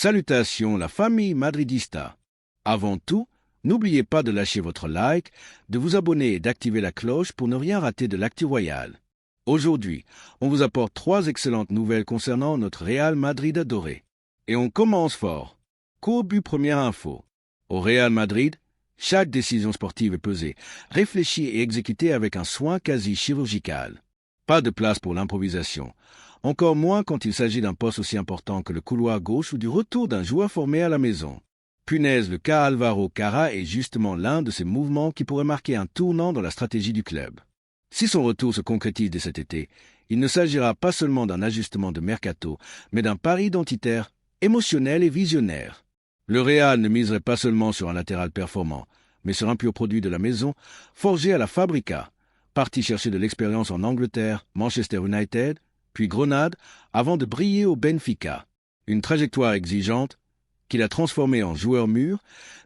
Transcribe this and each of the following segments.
Salutations la famille madridista. Avant tout, n'oubliez pas de lâcher votre like, de vous abonner et d'activer la cloche pour ne rien rater de l'actu royale. Aujourd'hui, on vous apporte 3 excellentes nouvelles concernant notre Real Madrid adoré. Et on commence fort. Court-but première info. Au Real Madrid, chaque décision sportive est pesée, réfléchie et exécutée avec un soin quasi chirurgical. Pas de place pour l'improvisation. Encore moins quand il s'agit d'un poste aussi important que le couloir gauche ou du retour d'un joueur formé à la maison. Punaise, le cas Álvaro Carrà est justement l'un de ces mouvements qui pourrait marquer un tournant dans la stratégie du club. Si son retour se concrétise dès cet été, il ne s'agira pas seulement d'un ajustement de mercato, mais d'un pari identitaire, émotionnel et visionnaire. Le Real ne miserait pas seulement sur un latéral performant, mais sur un pur produit de la maison, forgé à la Fabrica, parti chercher de l'expérience en Angleterre, Manchester United, puis Grenade, avant de briller au Benfica. Une trajectoire exigeante, qu'il a transformé en joueur mûr,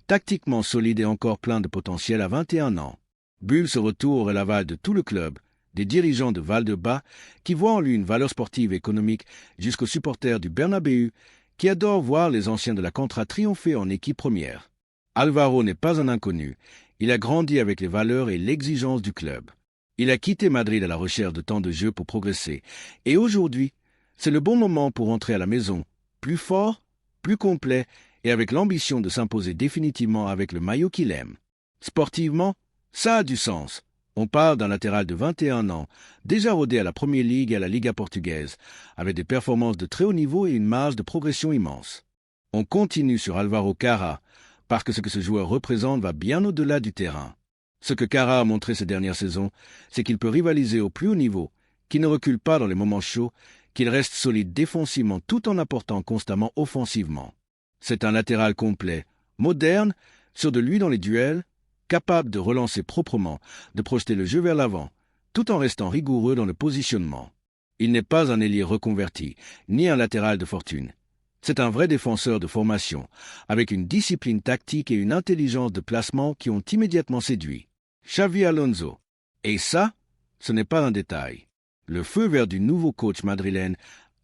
tactiquement solide et encore plein de potentiel à 21 ans. Bulle ce retour aurait l'aval de tout le club, des dirigeants de Valdebebas, qui voient en lui une valeur sportive et économique, jusqu'aux supporters du Bernabéu, qui adorent voir les anciens de la Contra triompher en équipe première. Álvaro n'est pas un inconnu, il a grandi avec les valeurs et l'exigence du club. Il a quitté Madrid à la recherche de temps de jeu pour progresser, et aujourd'hui, c'est le bon moment pour rentrer à la maison, plus fort, plus complet, et avec l'ambition de s'imposer définitivement avec le maillot qu'il aime. Sportivement, ça a du sens. On parle d'un latéral de 21 ans, déjà rodé à la Premier League et à la Liga portugaise, avec des performances de très haut niveau et une marge de progression immense. On continue sur Álvaro Carrà, parce que ce que ce joueur représente va bien au-delà du terrain. Ce que Carrà a montré ces dernières saisons, c'est qu'il peut rivaliser au plus haut niveau, qu'il ne recule pas dans les moments chauds, qu'il reste solide défensivement tout en apportant constamment offensivement. C'est un latéral complet, moderne, sûr de lui dans les duels, capable de relancer proprement, de projeter le jeu vers l'avant, tout en restant rigoureux dans le positionnement. Il n'est pas un ailier reconverti, ni un latéral de fortune. C'est un vrai défenseur de formation, avec une discipline tactique et une intelligence de placement qui ont immédiatement séduit Xavi Alonso. Et ça, ce n'est pas un détail. Le feu vert du nouveau coach madrilène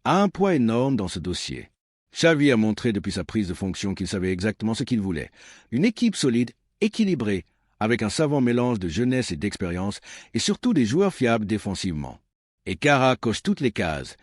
a un poids énorme dans ce dossier. Xavi a montré depuis sa prise de fonction qu'il savait exactement ce qu'il voulait. Une équipe solide, équilibrée, avec un savant mélange de jeunesse et d'expérience, et surtout des joueurs fiables défensivement. Et Carrà coche toutes les cases.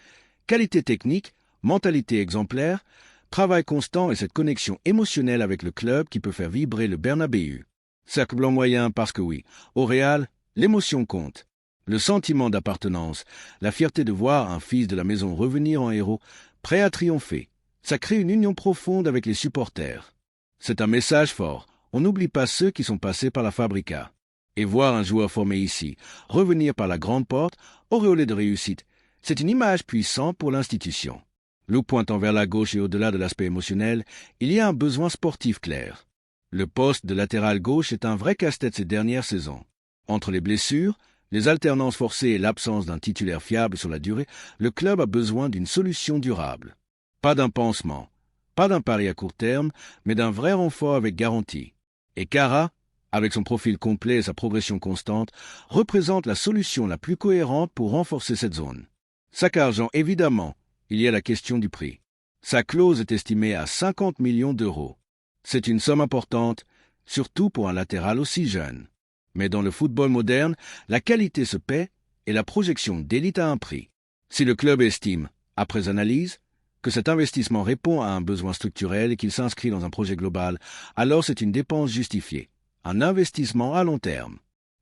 Qualité technique, mentalité exemplaire, travail constant et cette connexion émotionnelle avec le club qui peut faire vibrer le Bernabéu. Cercle blanc moyen parce que oui, au Real, l'émotion compte. Le sentiment d'appartenance, la fierté de voir un fils de la maison revenir en héros, prêt à triompher. Ça crée une union profonde avec les supporters. C'est un message fort. On n'oublie pas ceux qui sont passés par la Fabrica. Et voir un joueur formé ici, revenir par la grande porte, auréolé de réussite, c'est une image puissante pour l'institution. Loup pointant vers la gauche et au-delà de l'aspect émotionnel, il y a un besoin sportif clair. Le poste de latéral gauche est un vrai casse-tête ces dernières saisons. Entre les blessures, les alternances forcées et l'absence d'un titulaire fiable sur la durée, le club a besoin d'une solution durable. Pas d'un pansement, pas d'un pari à court terme, mais d'un vrai renfort avec garantie. Et Carrà, avec son profil complet et sa progression constante, représente la solution la plus cohérente pour renforcer cette zone. Sac argent, évidemment, il y a la question du prix. Sa clause est estimée à 50 millions d'euros. C'est une somme importante, surtout pour un latéral aussi jeune. Mais dans le football moderne, la qualité se paie et la projection d'élite a un prix. Si le club estime, après analyse, que cet investissement répond à un besoin structurel et qu'il s'inscrit dans un projet global, alors c'est une dépense justifiée, un investissement à long terme.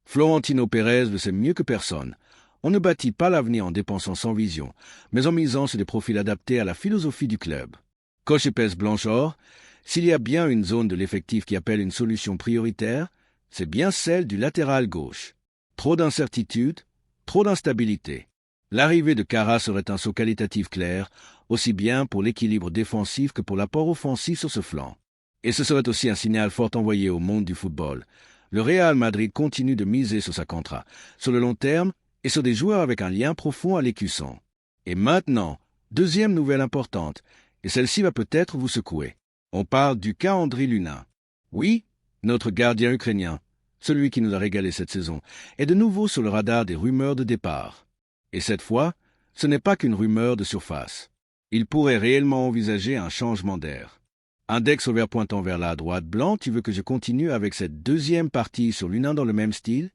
Florentino Pérez le sait mieux que personne. On ne bâtit pas l'avenir en dépensant sans vision, mais en misant sur des profils adaptés à la philosophie du club. Coche épaisse blanche-or, s'il y a bien une zone de l'effectif qui appelle une solution prioritaire, c'est bien celle du latéral gauche. Trop d'incertitudes, trop d'instabilité. L'arrivée de Carrà serait un saut qualitatif clair, aussi bien pour l'équilibre défensif que pour l'apport offensif sur ce flanc. Et ce serait aussi un signal fort envoyé au monde du football. Le Real Madrid continue de miser sur sa Contra, sur le long terme et sur des joueurs avec un lien profond à l'écusson. Et maintenant, deuxième nouvelle importante, et celle-ci va peut-être vous secouer. On parle du cas Andriy Lunin. Oui, notre gardien ukrainien, celui qui nous a régalé cette saison, est de nouveau sur le radar des rumeurs de départ. Et cette fois, ce n'est pas qu'une rumeur de surface. Il pourrait réellement envisager un changement d'air. Index ouvert pointant vers la droite. Blanc, tu veux que je continue avec cette deuxième partie sur l'U1 dans le même style?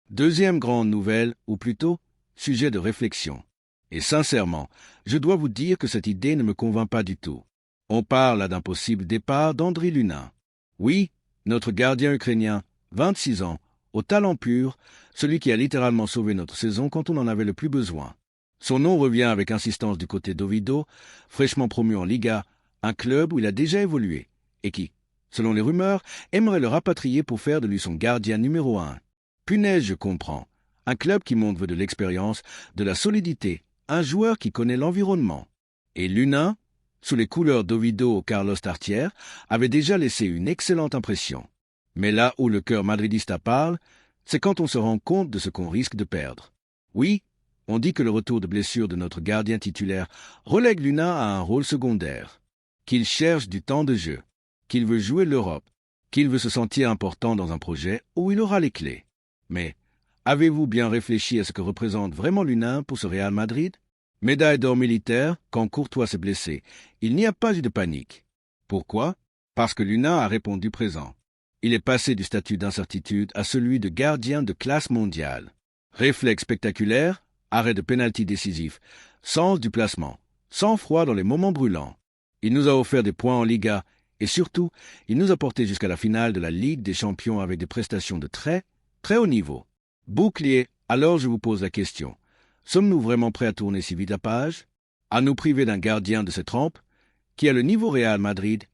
Deuxième grande nouvelle, ou plutôt, sujet de réflexion. Et sincèrement, je dois vous dire que cette idée ne me convainc pas du tout. On parle là d'un possible départ d'Andriy Lunin. Oui, notre gardien ukrainien, 26 ans, au talent pur, celui qui a littéralement sauvé notre saison quand on en avait le plus besoin. Son nom revient avec insistance du côté d'Oviedo, fraîchement promu en Liga, un club où il a déjà évolué, et qui, selon les rumeurs, aimerait le rapatrier pour faire de lui son gardien numéro 1. Punaise, je comprends. Un club qui montre de l'expérience, de la solidité, un joueur qui connaît l'environnement. Et Lunin, sous les couleurs d'Oviedo au Carlos Tartiere, avait déjà laissé une excellente impression. Mais là où le cœur madridista parle, c'est quand on se rend compte de ce qu'on risque de perdre. Oui, on dit que le retour de blessure de notre gardien titulaire relègue Lunin à un rôle secondaire, qu'il cherche du temps de jeu, qu'il veut jouer l'Europe, qu'il veut se sentir important dans un projet où il aura les clés. Mais avez-vous bien réfléchi à ce que représente vraiment Lunin pour ce Real Madrid? Médaille d'or militaire, quand Courtois s'est blessé, il n'y a pas eu de panique. Pourquoi? Parce que Lunin a répondu présent. Il est passé du statut d'incertitude à celui de gardien de classe mondiale. Réflexe spectaculaire, arrêt de pénalty décisif, sens du placement, sang-froid dans les moments brûlants. Il nous a offert des points en Liga et surtout, il nous a porté jusqu'à la finale de la Ligue des Champions avec des prestations de très haut niveau. Bouclier, alors je vous pose la question. Sommes-nous vraiment prêts à tourner si vite la page? À nous priver d'un gardien de cette trempe, qui a le niveau Real Madrid,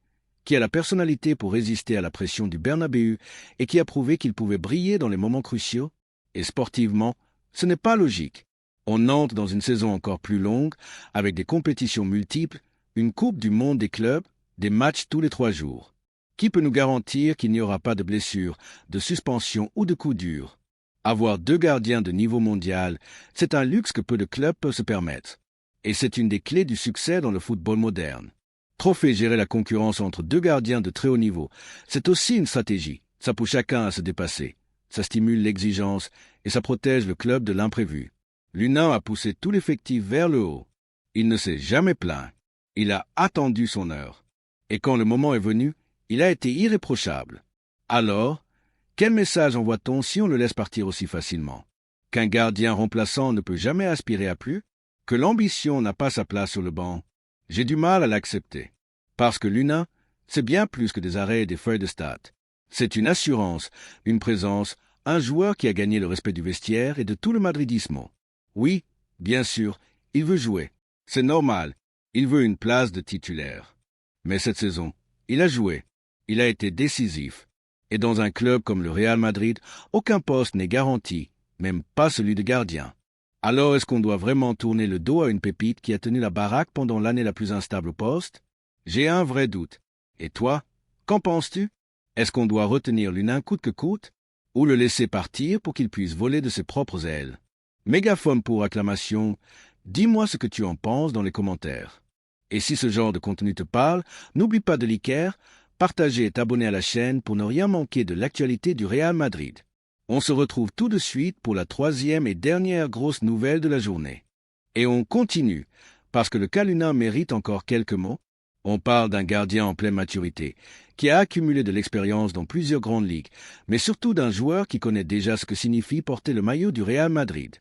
qui a la personnalité pour résister à la pression du Bernabéu et qui a prouvé qu'il pouvait briller dans les moments cruciaux? Et sportivement, ce n'est pas logique. On entre dans une saison encore plus longue, avec des compétitions multiples, une Coupe du monde des clubs, des matchs tous les 3 jours. Qui peut nous garantir qu'il n'y aura pas de blessures, de suspensions ou de coups durs? Avoir 2 gardiens de niveau mondial, c'est un luxe que peu de clubs peuvent se permettre. Et c'est une des clés du succès dans le football moderne. Trophée gérer la concurrence entre 2 gardiens de très haut niveau, c'est aussi une stratégie. Ça pousse chacun à se dépasser. Ça stimule l'exigence et ça protège le club de l'imprévu. Lunin a poussé tout l'effectif vers le haut. Il ne s'est jamais plaint. Il a attendu son heure. Et quand le moment est venu, il a été irréprochable. Alors, quel message envoie-t-on si on le laisse partir aussi facilement? Qu'un gardien remplaçant ne peut jamais aspirer à plus? Que l'ambition n'a pas sa place sur le banc? J'ai du mal à l'accepter. Parce que Lunin, c'est bien plus que des arrêts et des feuilles de stats. C'est une assurance, une présence, un joueur qui a gagné le respect du vestiaire et de tout le madridismo. Oui, bien sûr, il veut jouer. C'est normal. Il veut une place de titulaire. Mais cette saison, il a joué. Il a été décisif. Et dans un club comme le Real Madrid, aucun poste n'est garanti, même pas celui de gardien. Alors est-ce qu'on doit vraiment tourner le dos à une pépite qui a tenu la baraque pendant l'année la plus instable au poste? J'ai un vrai doute. Et toi, qu'en penses-tu? Est-ce qu'on doit retenir Lunin coûte que coûte, ou le laisser partir pour qu'il puisse voler de ses propres ailes? Mégaphone pour acclamation, dis-moi ce que tu en penses dans les commentaires. Et si ce genre de contenu te parle, n'oublie pas de liker, partager et t'abonner à la chaîne pour ne rien manquer de l'actualité du Real Madrid. On se retrouve tout de suite pour la 3e et dernière grosse nouvelle de la journée. Et on continue, parce que le cas Lunin mérite encore quelques mots. On parle d'un gardien en pleine maturité, qui a accumulé de l'expérience dans plusieurs grandes ligues, mais surtout d'un joueur qui connaît déjà ce que signifie porter le maillot du Real Madrid.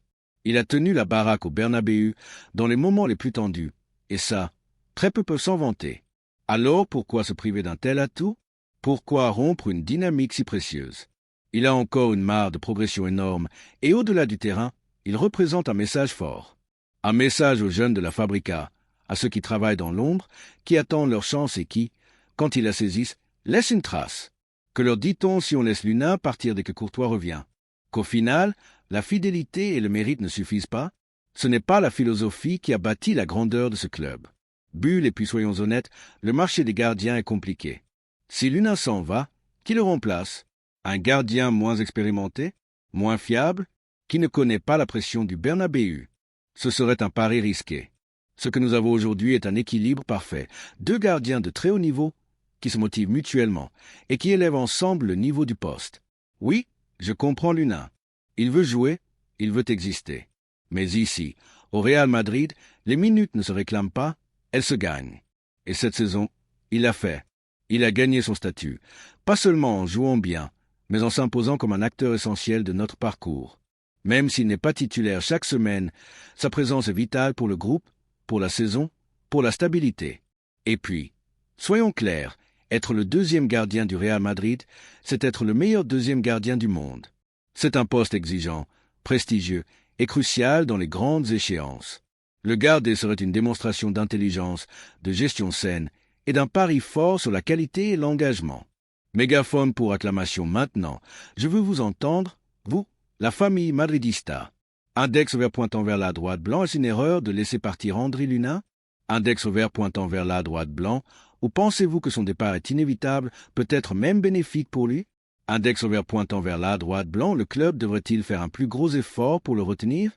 Il a tenu la baraque au Bernabéu dans les moments les plus tendus, et ça, très peu peuvent s'en vanter. Alors pourquoi se priver d'un tel atout? Pourquoi rompre une dynamique si précieuse? Il a encore une marge de progression énorme, et au-delà du terrain, il représente un message fort. Un message aux jeunes de la Fabrica, à ceux qui travaillent dans l'ombre, qui attendent leur chance et qui, quand ils la saisissent, laissent une trace. Que leur dit-on si on laisse Lunin partir dès que Courtois revient? Qu'au final, la fidélité et le mérite ne suffisent pas? Ce n'est pas la philosophie qui a bâti la grandeur de ce club. Bulle et puis soyons honnêtes, le marché des gardiens est compliqué. Si Lunin s'en va, qui le remplace? Un gardien moins expérimenté, moins fiable, qui ne connaît pas la pression du Bernabéu? Ce serait un pari risqué. Ce que nous avons aujourd'hui est un équilibre parfait. 2 gardiens de très haut niveau qui se motivent mutuellement et qui élèvent ensemble le niveau du poste. Oui, je comprends Lunin. Il veut jouer, il veut exister. Mais ici, au Real Madrid, les minutes ne se réclament pas, elle se gagne. Et cette saison, il l'a fait. Il a gagné son statut, pas seulement en jouant bien, mais en s'imposant comme un acteur essentiel de notre parcours. Même s'il n'est pas titulaire chaque semaine, sa présence est vitale pour le groupe, pour la saison, pour la stabilité. Et puis, soyons clairs, être le deuxième gardien du Real Madrid, c'est être le meilleur deuxième gardien du monde. C'est un poste exigeant, prestigieux et crucial dans les grandes échéances. Le garder serait une démonstration d'intelligence, de gestion saine et d'un pari fort sur la qualité et l'engagement. Mégaphone pour acclamation maintenant. Je veux vous entendre, vous, la famille madridista. Index vert pointant vers la droite blanc, est-ce une erreur de laisser partir André Luna? Index vert pointant vers la droite blanc, ou pensez-vous que son départ est inévitable, peut-être même bénéfique pour lui? Index vert pointant vers la droite blanc, le club devrait-il faire un plus gros effort pour le retenir?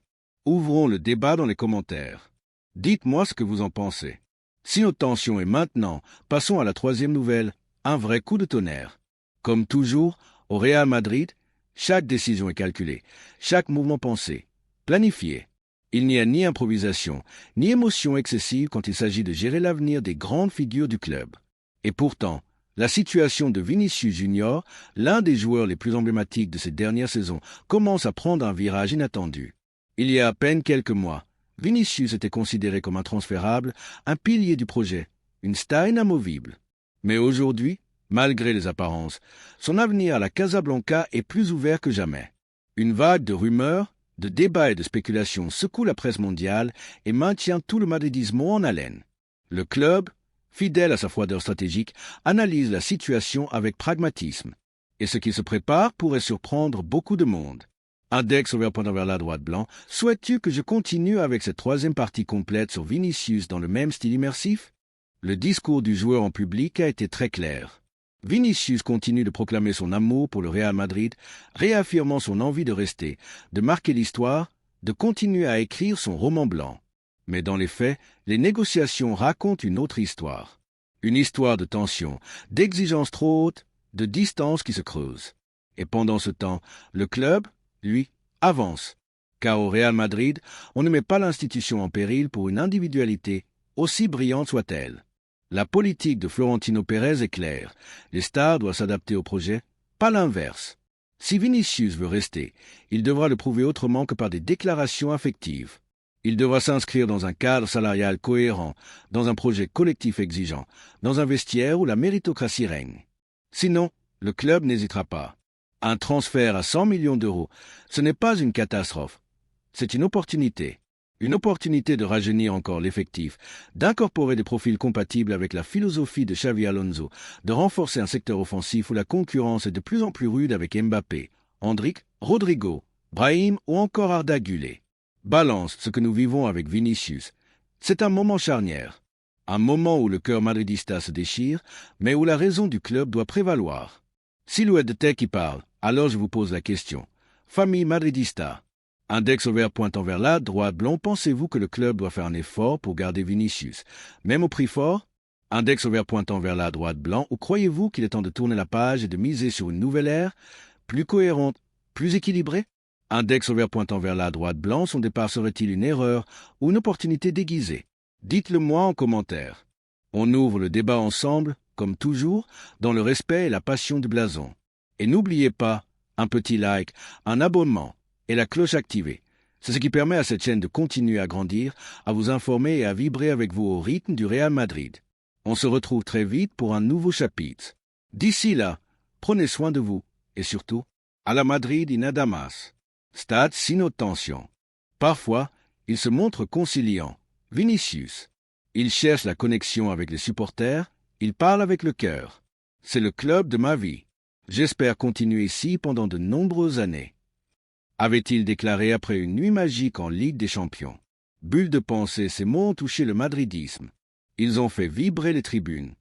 Ouvrons le débat dans les commentaires. Dites-moi ce que vous en pensez. Si notre tension est maintenant, passons à la troisième nouvelle, un vrai coup de tonnerre. Comme toujours, au Real Madrid, chaque décision est calculée, chaque mouvement pensé, planifié. Il n'y a ni improvisation, ni émotion excessive quand il s'agit de gérer l'avenir des grandes figures du club. Et pourtant, la situation de Vinicius Junior, l'un des joueurs les plus emblématiques de ces dernières saisons, commence à prendre un virage inattendu. Il y a à peine quelques mois, Vinicius était considéré comme intransférable, un pilier du projet, une star inamovible. Mais aujourd'hui, malgré les apparences, son avenir à la Casablanca est plus ouvert que jamais. Une vague de rumeurs, de débats et de spéculations secoue la presse mondiale et maintient tout le madridisme en haleine. Le club, fidèle à sa froideur stratégique, analyse la situation avec pragmatisme. Et ce qui se prépare pourrait surprendre beaucoup de monde. Index ouvert pointant vers la droite blanc, souhaites-tu que je continue avec cette troisième partie complète sur Vinicius dans le même style immersif? Le discours du joueur en public a été très clair. Vinicius continue de proclamer son amour pour le Real Madrid, réaffirmant son envie de rester, de marquer l'histoire, de continuer à écrire son roman blanc. Mais dans les faits, les négociations racontent une autre histoire. Une histoire de tension, d'exigences trop hautes, de distance qui se creuse. Et pendant ce temps, le club, lui, avance. Car au Real Madrid, on ne met pas l'institution en péril pour une individualité, aussi brillante soit-elle. La politique de Florentino Pérez est claire. Les stars doivent s'adapter au projet, pas l'inverse. Si Vinicius veut rester, il devra le prouver autrement que par des déclarations affectives. Il devra s'inscrire dans un cadre salarial cohérent, dans un projet collectif exigeant, dans un vestiaire où la méritocratie règne. Sinon, le club n'hésitera pas. Un transfert à 100 millions d'euros, ce n'est pas une catastrophe. C'est une opportunité. Une opportunité de rajeunir encore l'effectif, d'incorporer des profils compatibles avec la philosophie de Xavi Alonso, de renforcer un secteur offensif où la concurrence est de plus en plus rude avec Mbappé, Endrick, Rodrigo, Brahim ou encore Arda Güler. Balance ce que nous vivons avec Vinicius. C'est un moment charnière. Un moment où le cœur madridista se déchire, mais où la raison du club doit prévaloir. Silhouette de tête qui parle, alors je vous pose la question. Famille madridista. Index vert pointant vers la droite blanc, pensez-vous que le club doit faire un effort pour garder Vinicius, même au prix fort? Index vert pointant vers la droite blanc, ou croyez-vous qu'il est temps de tourner la page et de miser sur une nouvelle ère, plus cohérente, plus équilibrée? Index vert pointant vers la droite blanc, son départ serait-il une erreur ou une opportunité déguisée? Dites-le moi en commentaire. On ouvre le débat ensemble, comme toujours, dans le respect et la passion du blason. Et n'oubliez pas, un petit like, un abonnement, et la cloche activée. C'est ce qui permet à cette chaîne de continuer à grandir, à vous informer et à vibrer avec vous au rythme du Real Madrid. On se retrouve très vite pour un nouveau chapitre. D'ici là, prenez soin de vous, et surtout, à la Madrid y nada más. Stade sin tension. Parfois, il se montre conciliant. Vinicius. Il cherche la connexion avec les supporters, il parle avec le cœur. C'est le club de ma vie. J'espère continuer ici pendant de nombreuses années. Avait-il déclaré après une nuit magique en Ligue des Champions. Bulle de pensée, ces mots ont touché le madridisme. Ils ont fait vibrer les tribunes.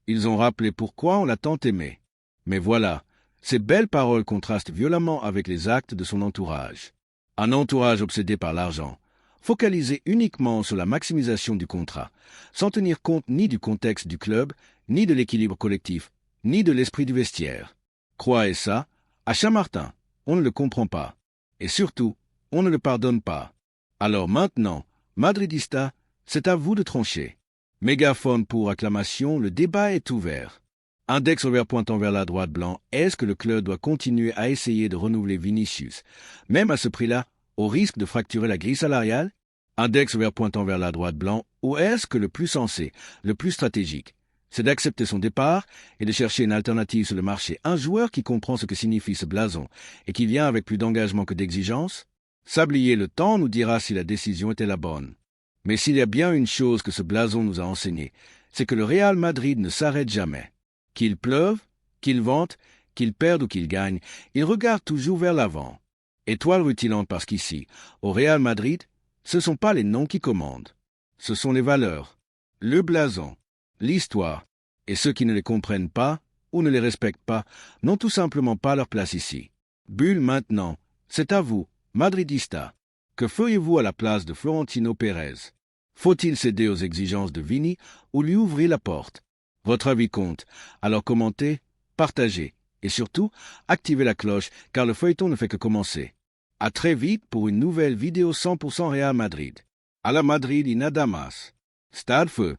Ils ont rappelé pourquoi on l'a tant aimé. Mais voilà, ces belles paroles contrastent violemment avec les actes de son entourage. Un entourage obsédé par l'argent, focalisé uniquement sur la maximisation du contrat, sans tenir compte ni du contexte du club, ni de l'équilibre collectif, ni de l'esprit du vestiaire. Croyez ça, à Chamartin, on ne le comprend pas. Et surtout, on ne le pardonne pas. Alors maintenant, Madridista, c'est à vous de trancher. Mégaphone pour acclamation, le débat est ouvert. Index au vert pointant vers la droite blanc, est-ce que le club doit continuer à essayer de renouveler Vinicius, même à ce prix-là, au risque de fracturer la grille salariale? Index au vert pointant vers la droite blanc, ou est-ce que le plus sensé, le plus stratégique, c'est d'accepter son départ et de chercher une alternative sur le marché, un joueur qui comprend ce que signifie ce blason et qui vient avec plus d'engagement que d'exigence? Sablier, le temps nous dira si la décision était la bonne. Mais s'il y a bien une chose que ce blason nous a enseigné, c'est que le Real Madrid ne s'arrête jamais. Qu'il pleuve, qu'il vente, qu'il perde ou qu'il gagne, il regarde toujours vers l'avant. Étoile rutilante parce qu'ici, au Real Madrid, ce ne sont pas les noms qui commandent. Ce sont les valeurs, le blason, l'histoire, et ceux qui ne les comprennent pas ou ne les respectent pas n'ont tout simplement pas leur place ici. Bulle maintenant, c'est à vous, Madridista. Que feriez-vous à la place de Florentino Pérez? Faut-il céder aux exigences de Vini ou lui ouvrir la porte? Votre avis compte, alors commentez, partagez et surtout, activez la cloche car le feuilleton ne fait que commencer. À très vite pour une nouvelle vidéo 100% Real Madrid. À la Madrid y nada más. Stade feu.